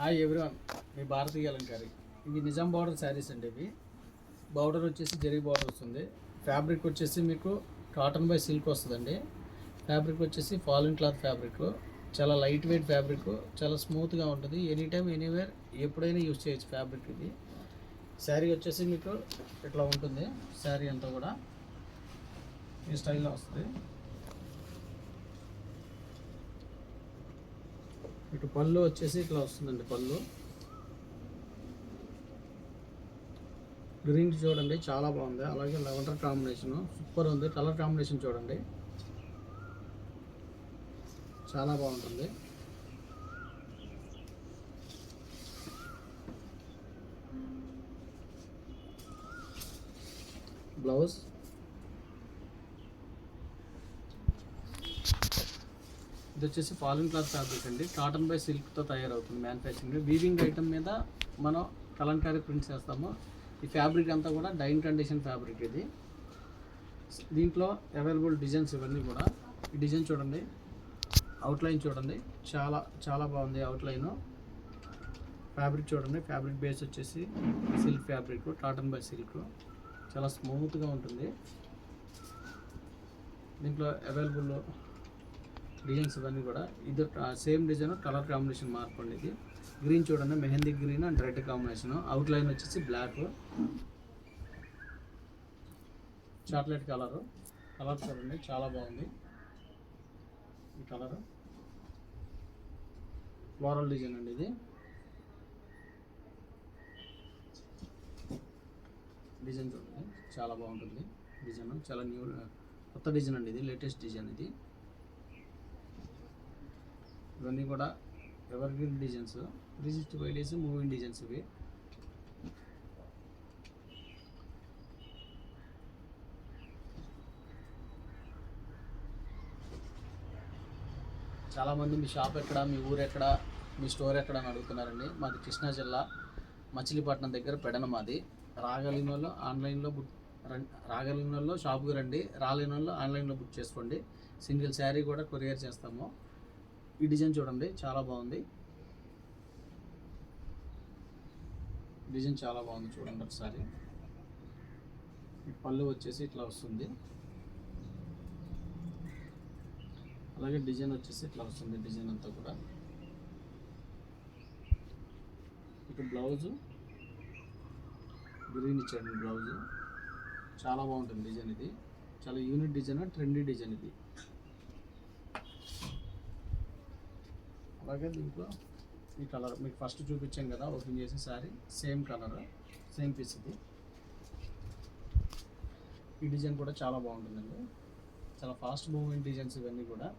Hi everyone, మీ భారతీయ అలంకారి. ఇవి Nizam border saris అండి. ఇవి బార్డర్ వచ్చేసి జరీ బార్డర్ వస్తుంది. ఫ్యాబ్రిక్ వచ్చేసి మీకు కాటన్ బై సిల్క్ వస్తుందండి. ఫ్యాబ్రిక్ వచ్చేసి ఫాలిన్ క్లాత్ ఫ్యాబ్రిక్, చాలా లైట్ వెయిట్ ఫ్యాబ్రిక్, చాలా స్మూత్గా ఉంటుంది. ఎనీ టైం ఎనీవేర్ ఎప్పుడైనా యూజ్ చేయొచ్చు ఫ్యాబ్రిక్. ఇది శారీ వచ్చేసి మీకు ఇట్లా ఉంటుంది. శారీ అంతా కూడా ఈ స్టైల్లో వస్తుంది. ఇటు పళ్ళు వచ్చేసి ఇట్లా వస్తుందండి. పళ్ళు గ్రీన్ చూడండి, చాలా బాగుంది. అలాగే లెవెండర్ కాంబినేషన్ సూపర్ ఉంది. కలర్ కాంబినేషన్ చూడండి, చాలా బాగుంటుంది. బ్లౌజ్ ఇది వచ్చేసి ఫాలిన్ క్లాత్ ఫ్యాబ్రిక్ అండి. కాటన్ బై సిల్క్తో తయారవుతుంది. మ్యానుఫ్యాక్చరింగ్ వీవింగ్ ఐటమ్ మీద మనం కలంకారీ ప్రింట్స్ చేస్తాము. ఈ ఫ్యాబ్రిక్ అంతా కూడా డైన్ కండిషన్ ఫ్యాబ్రిక్. ఇది దీంట్లో అవైలబుల్ డిజైన్స్ ఇవన్నీ కూడా. ఈ డిజైన్ చూడండి, అవుట్లైన్ చూడండి, చాలా చాలా బాగుంది అవుట్లైన్. ఫ్యాబ్రిక్ చూడండి, ఫ్యాబ్రిక్ బేస్ వచ్చేసి silk fabric, cotton by silk, చాలా స్మూత్గా ఉంటుంది. దీంట్లో అవైలబుల్ డిజైన్స్ ఇవన్నీ కూడా. ఇది సేమ్ డిజైన్, కలర్ కాంబినేషన్ మార్పు అండి. ఇది గ్రీన్ చూడండి, mehndi green and red combination. Outline వచ్చేసి బ్లాక్, చాక్లెట్ కలర్. కలర్ చూడండి, చాలా బాగుంది. ఈ కలర్ ఫ్లోరల్ డిజైన్ అండి. ఇది డిజైన్ చూడండి, చాలా బాగుంటుంది. డిజైన్ చాలా న్యూ కొత్త డిజైన్ అండి. ఇది లేటెస్ట్ డిజైన్. ఇది ఇవన్నీ కూడా ever green designs, 365 days moving designs. ఇవి చాలామంది మీ షాప్ ఎక్కడ, మీ ఊరు ఎక్కడ, మీ స్టోర్ ఎక్కడ అని అడుగుతున్నారండి. మాది కృష్ణా జిల్లా మచిలీపట్నం దగ్గర పెడన. మాది రాగలిగిన వాళ్ళు ఆన్లైన్లో రాగలిగిన వాళ్ళు షాప్కి రండి, రాలేని వాళ్ళు ఆన్లైన్లో బుక్ చేసుకోండి. సింగిల్ శారీ కూడా కొరియర్ చేస్తాము. ఈ డిజైన్ చూడండి, చాలా బాగుంది. డిజైన్ చాలా బాగుంది, చూడండి ఒకసారి. ఈ పళ్ళు వచ్చేసి ఇట్లా వస్తుంది. అలాగే డిజైన్ వచ్చేసి ఇట్లా వస్తుంది. డిజైన్ అంతా కూడా. ఇక బ్లౌజు గ్రీన్ ఇచ్చాడు. బ్లౌజు చాలా బాగుంటుంది డిజైన్. ఇది చాలా యూనిక్ డిజైన్, ట్రెండీ డిజైన్ ఇది. అలాగే దీంట్లో ఈ కలర్ మీకు ఫస్ట్ చూపించాం కదా, ఓపెన్ చేసే sari same colour, same piece. ఇది ఈ డిజైన్ కూడా చాలా బాగుంటుందండి. చాలా ఫాస్ట్ మూవింగ్ డిజైన్స్ ఇవన్నీ కూడా.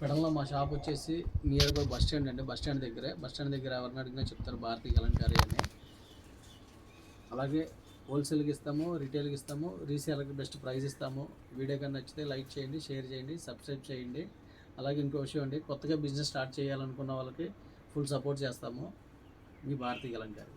పెడల్లో మా షాప్ వచ్చేసి నియర్ బై బస్ స్టాండ్ అండి. బస్ స్టాండ్ దగ్గర ఎవరిని అడిగినా చెప్తారు భారతీయ అలంకారి అని. అలాగే హోల్సేల్కి ఇస్తాము, రిటైల్కి ఇస్తాము, రీసేలర్కి బెస్ట్ ప్రైస్ ఇస్తాము. వీడియో కానీ నచ్చితే లైక్ చేయండి, షేర్ చేయండి, సబ్స్క్రైబ్ చేయండి. అలాగే ఇంకో విషయం అండి, కొత్తగా బిజినెస్ స్టార్ట్ చేయాలనుకున్న వాళ్ళకి ఫుల్ సపోర్ట్ చేస్తాము. మీ భారతీయ అలంకారి.